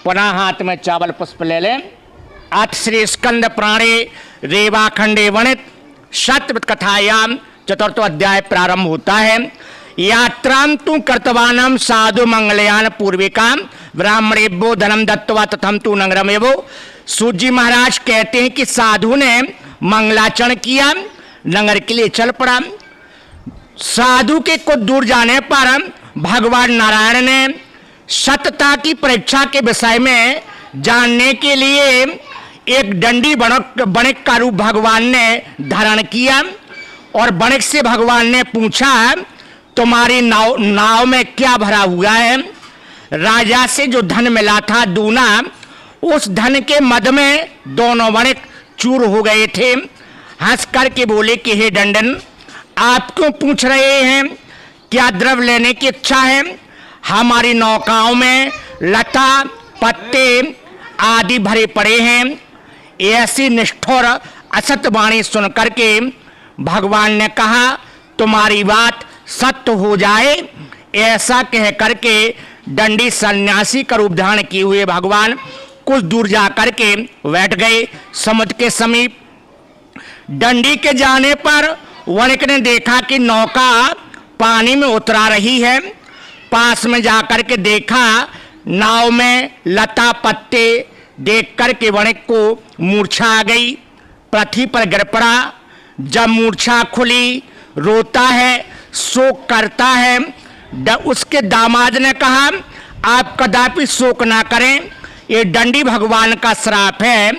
पुनः हाथ में चावल पुष्प ले लें। अथ श्री स्कंद पुराणे रेवाखंडे वर्णित सत्यव्रत कथायाम चतुर्थ अध्याय प्रारंभ होता है। यात्रां तु कर्तवानम साधु मंगलयान पूर्विकाम ब्राह्मणेभ्यो धनम दत्त्वा तथम तु नगरमेवो। सूत जी महाराज कहते हैं कि साधु ने मंगलाचरण किया, नगर के लिए चल पड़ा। साधु के कुछ दूर जाने पर भगवान नारायण ने सत्यता की परीक्षा के विषय में जानने के लिए एक दंडी बणिक का रूप भगवान ने धारण किया और बणिक से भगवान ने पूछा, तुम्हारी नाव में क्या भरा हुआ है? राजा से जो धन मिला था दूना, उस धन के मद में दोनों बणिक चूर हो गए थे। हंस करके बोले कि हे दंडन, आप क्यों पूछ रहे हैं? क्या द्रव्य लेने की इच्छा है? हमारी नौकाओं में लता पत्ते आदि भरे पड़े हैं। ऐसी निष्ठुर असत वाणी सुन करके भगवान ने कहा, तुम्हारी बात सत्य हो जाए। ऐसा कह करके दंडी सन्यासी का रूप धारण किए हुए भगवान कुछ दूर जा करके बैठ गए समुद्र के समीप। दंडी के जाने पर वणिक ने देखा कि नौका पानी में उतरा रही है। पास में जाकर के देखा, नाव में लता पत्ते देख करके वणिक को मूर्छा आ गई, पृथ्वी पर गिर पड़ा। जब मूर्छा खुली, रोता है, शोक करता है। उसके दामाद ने कहा, आप कदापि शोक ना करें, ये दंडी भगवान का श्राप है,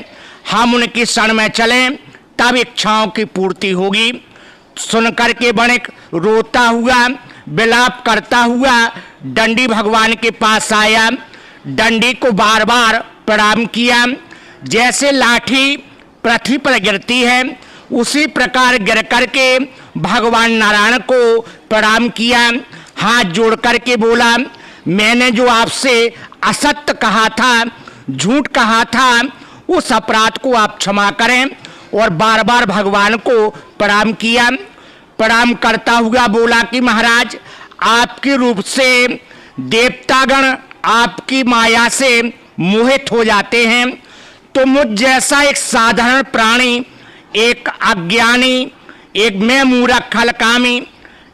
हम उनकी शरण में चलें तब इच्छाओं की पूर्ति होगी। सुनकर के वणिक रोता हुआ विलाप करता हुआ दंडी भगवान के पास आया। दंडी को बार बार प्रणाम किया। जैसे लाठी पृथ्वी पर गिरती है उसी प्रकार गिर करके भगवान नारायण को प्रणाम किया। हाथ जोड़ करके बोला, मैंने जो आपसे असत्य कहा था, झूठ कहा था, उस अपराध को आप क्षमा करें। और बार बार भगवान को प्रणाम किया। प्रणाम करता हुआ बोला कि महाराज, आपके रूप से देवतागण आपकी माया से मोहित हो जाते हैं, तो मुझ जैसा एक साधारण प्राणी, एक अज्ञानी, एक मैं मूर्ख खलकामी,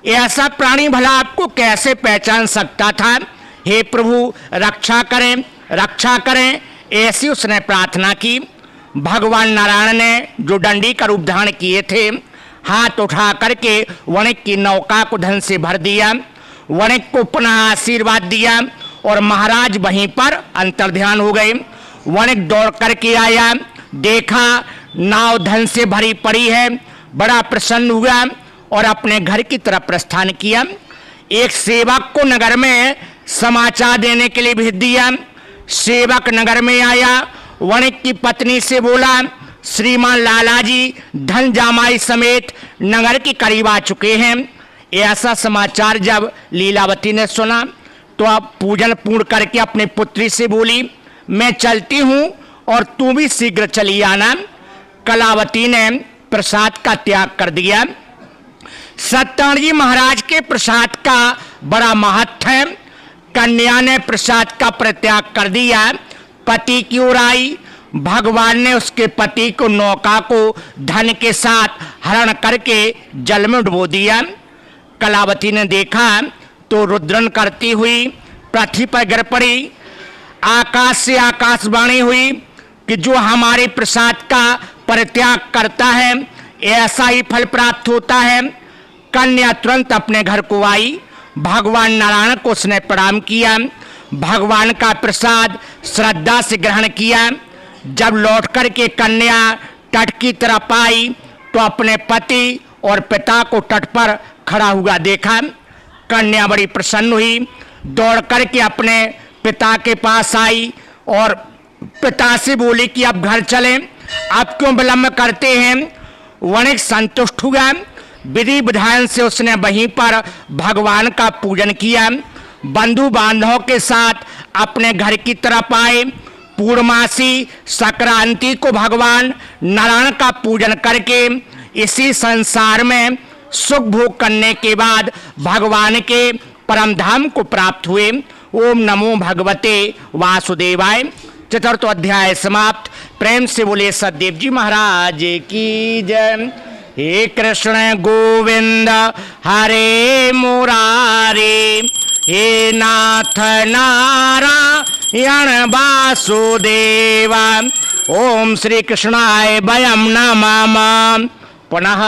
ऐसा प्राणी भला आपको कैसे पहचान सकता था? हे प्रभु, रक्षा करें, रक्षा करें। ऐसी उसने प्रार्थना की। भगवान नारायण ने जो दंडी का रूप धारण किए थे, हाथ उठा करके वणिक की नौका को धन से भर दिया। वणिक को पुनः आशीर्वाद दिया और महाराज वहीं पर अंतर्ध्यान हो गए। वणिक दौड़ करके आया, देखा नाव धन से भरी पड़ी है, बड़ा प्रसन्न हुआ और अपने घर की तरफ प्रस्थान किया। एक सेवक को नगर में समाचार देने के लिए भेज दिया। सेवक नगर में आया, वणिक की पत्नी से बोला, श्रीमान लाला जी धन जामाई समेत नगर के करीब आ चुके हैं। ऐसा समाचार जब लीलावती ने सुना तो अब पूजन पूर्ण करके अपने पुत्री से बोली, मैं चलती हूँ और तू भी शीघ्र चली आना। कलावती ने प्रसाद का त्याग कर दिया। सत्यनारायण जी महाराज के प्रसाद का बड़ा महत्व है। कन्या ने प्रसाद का परित्याग कर दिया, पति की ओर आई। भगवान ने उसके पति को नौका को धन के साथ हरण करके जल में डुबो दिया। कलावती ने देखा तो रुद्रन करती हुई पृथ्वी पर गिर पड़ी। आकाश से आकाशवाणी हुई कि जो हमारे प्रसाद का परित्याग करता है ऐसा ही फल प्राप्त होता है। कन्या तुरंत अपने घर को आई। भगवान नारायण को उसने प्रणाम किया, भगवान का प्रसाद श्रद्धा से ग्रहण किया। जब लौट करके कन्या तट की तरफ आई तो अपने पति और पिता को तट पर खड़ा हुआ देखा। कन्या बड़ी प्रसन्न हुई, दौड़ करके अपने पिता के पास आई और पिता से बोली कि अब घर चलें, अब क्यों विलंब करते हैं? वणिक संतुष्ट हुआ। विधि विधान से उसने वहीं पर भगवान का पूजन किया। बंधु बांधवों के साथ अपने घर की तरफ आए। पूर्णमासी संक्रांति को भगवान नारायण का पूजन करके इसी संसार में सुख भोग करने के बाद भगवान के परम धाम को प्राप्त हुए। ओम नमो भगवते वासुदेवाय। चतुर्थ अध्याय समाप्त। प्रेम से बोले सतदेव जी महाराज की जय। हे कृष्ण गोविंद हरे मुरारी, हे नाथ नारायण वासुदेवा। ओम श्री कृष्णाय वयं नमः। पुनः